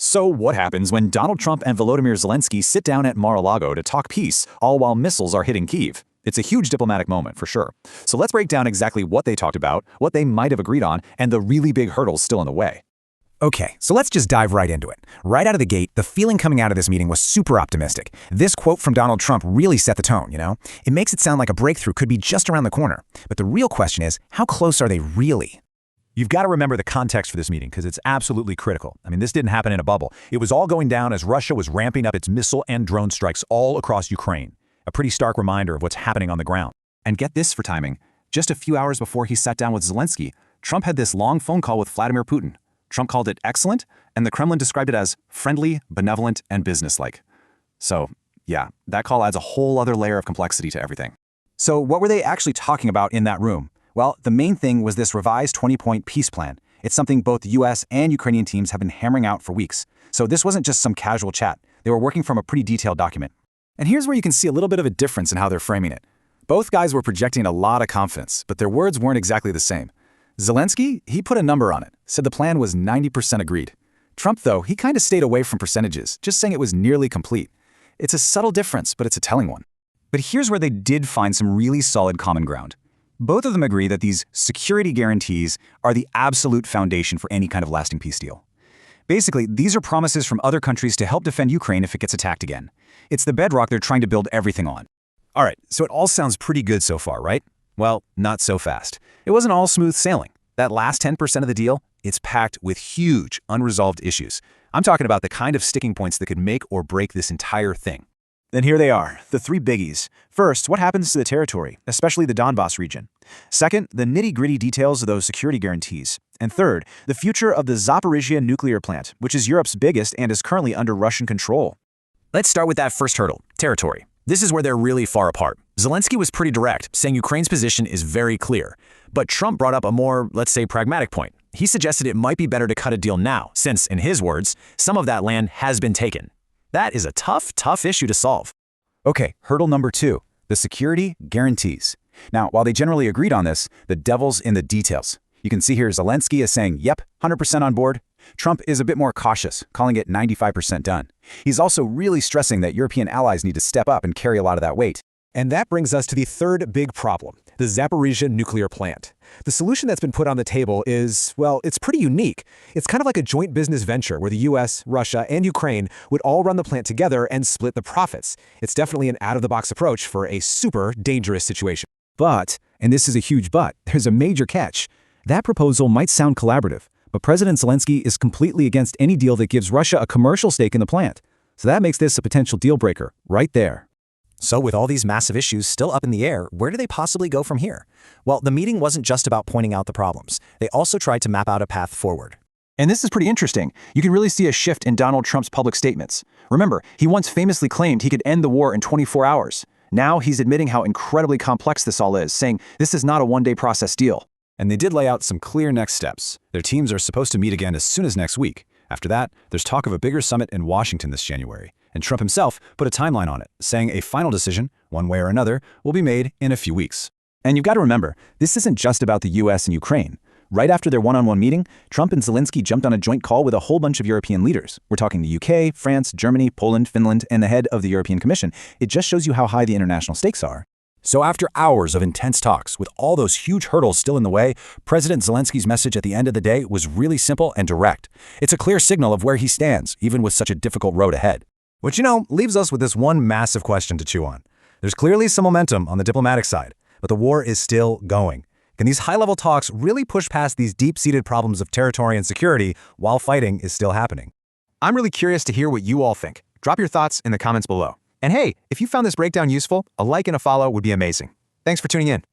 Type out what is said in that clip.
So what happens when Donald Trump and Volodymyr Zelenskyy sit down at Mar-a-Lago to talk peace, all while missiles are hitting Kyiv? It's a huge diplomatic moment, for sure. So let's break down exactly what they talked about, what they might have agreed on, and the really big hurdles still in the way. Okay, so let's just dive right into it. Right out of the gate, the feeling coming out of this meeting was super optimistic. This quote from Donald Trump really set the tone, you know? It makes it sound like a breakthrough could be just around the corner. But the real question is, how close are they really? You've got to remember the context for this meeting because it's absolutely critical. I mean, this didn't happen in a bubble. It was all going down as Russia was ramping up its missile and drone strikes all across Ukraine. A pretty stark reminder of what's happening on the ground. And get this for timing. Just a few hours before he sat down with Zelenskyy, Trump had this long phone call with Vladimir Putin. Trump called it excellent, and the Kremlin described it as friendly, benevolent, and businesslike. So, yeah, that call adds a whole other layer of complexity to everything. So what were they actually talking about in that room? Well, the main thing was this revised 20-point peace plan. It's something both the US and Ukrainian teams have been hammering out for weeks. So this wasn't just some casual chat. They were working from a pretty detailed document. And here's where you can see a little bit of a difference in how they're framing it. Both guys were projecting a lot of confidence, but their words weren't exactly the same. Zelenskyy, he put a number on it, said the plan was 90% agreed. Trump, though, he kind of stayed away from percentages, just saying it was nearly complete. It's a subtle difference, but it's a telling one. But here's where they did find some really solid common ground. Both of them agree that these security guarantees are the absolute foundation for any kind of lasting peace deal. Basically, these are promises from other countries to help defend Ukraine if it gets attacked again. It's the bedrock they're trying to build everything on. All right, so it all sounds pretty good so far, right? Well, not so fast. It wasn't all smooth sailing. That last 10% of the deal, it's packed with huge, unresolved issues. I'm talking about the kind of sticking points that could make or break this entire thing. Then here they are, the three biggies. First, what happens to the territory, especially the Donbas region? Second, the nitty-gritty details of those security guarantees. And third, the future of the Zaporizhzhia nuclear plant, which is Europe's biggest and is currently under Russian control. Let's start with that first hurdle, territory. This is where they're really far apart. Zelenskyy was pretty direct, saying Ukraine's position is very clear. But Trump brought up a more, let's say, pragmatic point. He suggested it might be better to cut a deal now, since, in his words, some of that land has been taken. That is a tough issue to solve. Okay, hurdle number 2, the security guarantees. Now, while they generally agreed on this, the devil's in the details. You can see here Zelenskyy is saying, yep, 100% on board. Trump is a bit more cautious, calling it 95% done. He's also really stressing that European allies need to step up and carry a lot of that weight. And that brings us to the third big problem, the Zaporizhzhia nuclear plant. The solution that's been put on the table is, well, it's pretty unique. It's kind of like a joint business venture where the US, Russia, and Ukraine would all run the plant together and split the profits. It's definitely an out-of-the-box approach for a super dangerous situation. But, and this is a huge but, there's a major catch. That proposal might sound collaborative, but President Zelenskyy is completely against any deal that gives Russia a commercial stake in the plant. So that makes this a potential deal breaker, right there. So with all these massive issues still up in the air, where do they possibly go from here? Well, the meeting wasn't just about pointing out the problems. They also tried to map out a path forward. And this is pretty interesting. You can really see a shift in Donald Trump's public statements. Remember, he once famously claimed he could end the war in 24 hours. Now he's admitting how incredibly complex this all is, saying this is not a one-day process deal. And they did lay out some clear next steps. Their teams are supposed to meet again as soon as next week. After that, there's talk of a bigger summit in Washington this January. And Trump himself put a timeline on it, saying a final decision, one way or another, will be made in a few weeks. And you've got to remember, this isn't just about the US and Ukraine. Right after their one-on-one meeting, Trump and Zelenskyy jumped on a joint call with a whole bunch of European leaders. We're talking the UK, France, Germany, Poland, Finland, and the head of the European Commission. It just shows you how high the international stakes are. So after hours of intense talks, with all those huge hurdles still in the way, President Zelensky's message at the end of the day was really simple and direct. It's a clear signal of where he stands, even with such a difficult road ahead. Which, leaves us with this one massive question to chew on. There's clearly some momentum on the diplomatic side, but the war is still going. Can these high-level talks really push past these deep-seated problems of territory and security while fighting is still happening? I'm really curious to hear what you all think. Drop your thoughts in the comments below. And hey, if you found this breakdown useful, a like and a follow would be amazing. Thanks for tuning in.